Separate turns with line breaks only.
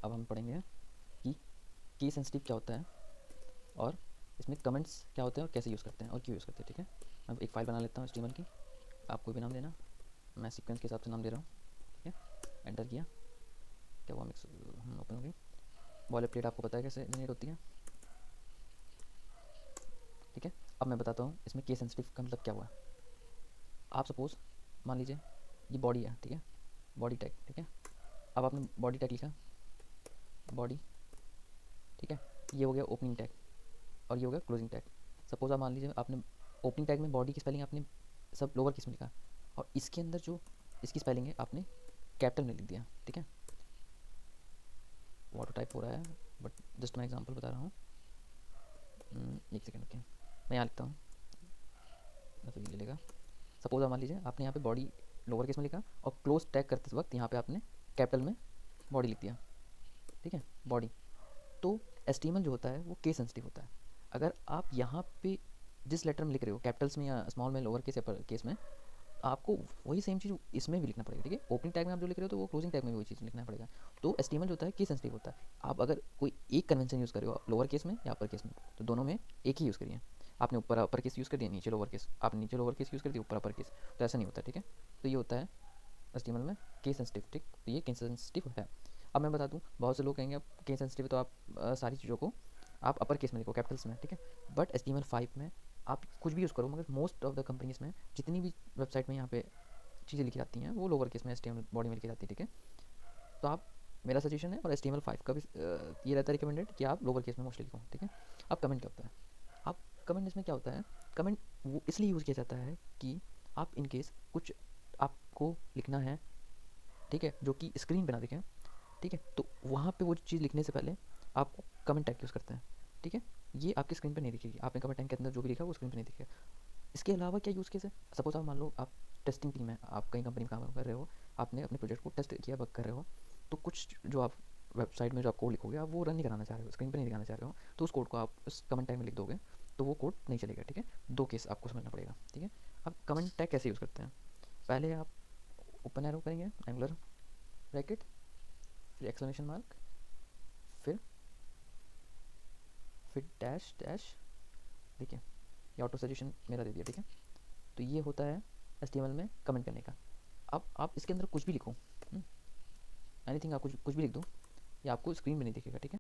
अब हम पढ़ेंगे कि की सेंसिटिव क्या होता है और इसमें कमेंट्स क्या होते हैं और कैसे यूज़ करते हैं और क्यों यूज़ करते हैं। ठीक है, मैं एक फ़ाइल बना लेता हूँ HTML की, आप कोई भी नाम देना, मैं सीक्वेंस के हिसाब से नाम दे रहा हूँ। ठीक है, एंटर किया, क्या हुआ, मिक्स ओपन हो गई। बॉयलर प्लेट आपको पता है कैसे जनरेट होती है। ठीक है, अब मैं बताता हूँ इसमें केस सेंसिटिव का मतलब क्या हुआ। आप सपोज मान लीजिए ये बॉडी है, ठीक है, बॉडी टैग। ठीक है, अब आपने बॉडी टैग लिखा, बॉडी, ठीक है, ये हो गया ओपनिंग टैग और ये हो गया क्लोजिंग टैग। सपोज आप मान लीजिए आपने ओपनिंग टैग में बॉडी की स्पेलिंग आपने सब लोअर केस में लिखा और इसके अंदर जो इसकी स्पेलिंग है आपने कैपिटल में लिख दिया। ठीक है, वाटर टाइप हो रहा है बट जस्ट मैं एग्जांपल बता रहा हूँ। एक सेकंड रुकिए, मैं यहाँ लिखता हूँ, फिर ले लेगा। सपोज आप मान लीजिए आपने यहाँ पे बॉडी लोअर केस में लिखा और क्लोज टैग करते वक्त यहाँ पे आपने कैपिटल में बॉडी लिख दिया। ठीक है, बॉडी। तो एस्टीमल जो होता है वो केस सेंसिटिव होता है। अगर आप यहाँ पे जिस लेटर में लिख रहे हो, कैपिटल्स में या स्मॉल में, लोअर केस या केस में, आपको वही सेम चीज़ इसमें भी लिखना पड़ेगा। ठीक है, ओपनिंग टैग में आप जो लिख रहे हो तो वो क्लोजिंग टैग में भी वही चीज़ लिखना पड़ेगा। तो एस्टीमल जो होता है केस सेंसिटिव होता है। आप अगर कोई एक कन्वेंशन यूज़ कर रहे हो लोअर केस में या अपर केस में, तो दोनों में एक ही यूज़ करिए। आपने ऊपर अपर केस यूज़ कर दिया, नीचे लोअर केस, आपने नीचे लोअर केस यूज़ कर दिया, ऊपर अपर केस, तो ऐसा नहीं होता। ठीक है, तो ये होता है एस्टीमल में केस सेंसिटिव। ठीक, तो ये केस सेंसिटिव है। अब मैं बता दूं, बहुत से लोग कहेंगे अब केस सेंसिटिव तो आप सारी चीज़ों को आप अपर केस में लिखो, कैपिटल्स में। ठीक है, बट HTML5 में आप कुछ भी यूज़ करो, मगर मोस्ट ऑफ द कंपनीज में जितनी भी वेबसाइट में यहाँ पे चीज़ें लिखी जाती हैं वो लोअर केस में HTML बॉडी में लिखी जाती है। ठीक है, तो आप, मेरा सजेशन है और HTML5 का भी ये रहता है रिकमेंडेड कि आप लोअर केस में मोस्टली लिखो। ठीक है, अब कमेंट क्या होता है। आप कमेंट इसमें क्या होता है, कमेंट वो इसलिए यूज़ किया जाता है कि आप इन केस कुछ आपको लिखना है, ठीक है, जो कि स्क्रीन पे ना दिखे। ठीक है, तो वहाँ पे वो चीज़ लिखने से पहले आप कमेंट टैग यूज़ करते हैं। ठीक है, ये आपकी स्क्रीन पे नहीं दिखेगी, आपने कमेंट टैग के अंदर जो भी लिखा वो स्क्रीन पे नहीं दिखेगा। इसके अलावा क्या यूज़ केस है, सपोज आप मान लो आप टेस्टिंग टीम है, आप कहीं कंपनी में काम कर रहे हो, आपने अपने प्रोजेक्ट को टेस्ट किया, वर्क कर रहे हो, तो कुछ जो आप वेबसाइट में जो आप कोड लिखोगे आप वो रन नहीं कराना चाह रहे हो, स्क्रीन पे नहीं दिखाना चाह रहे हो, तो उस कोड को आप उस कमेंट टैग में लिख दोगे तो वो कोड नहीं चलेगा। ठीक है, दो केस आपको समझना पड़ेगा। ठीक है, अब कमेंट टैग कैसे यूज़ करते हैं, पहले आप ओपन एरो करेंगे, एंगुलर ब्रैकेट, फिर एक्सक्लेमेशन मार्क, फिर फिर डैश डैश। देखिए, ये ऑटो सजेशन मेरा दे दिया। ठीक है, तो ये होता है HTML में कमेंट करने का। अब आप इसके अंदर कुछ भी लिखो, एनीथिंग, आप कुछ कुछ भी लिख दो, ये आपको स्क्रीन में नहीं दिखेगा। ठीक है।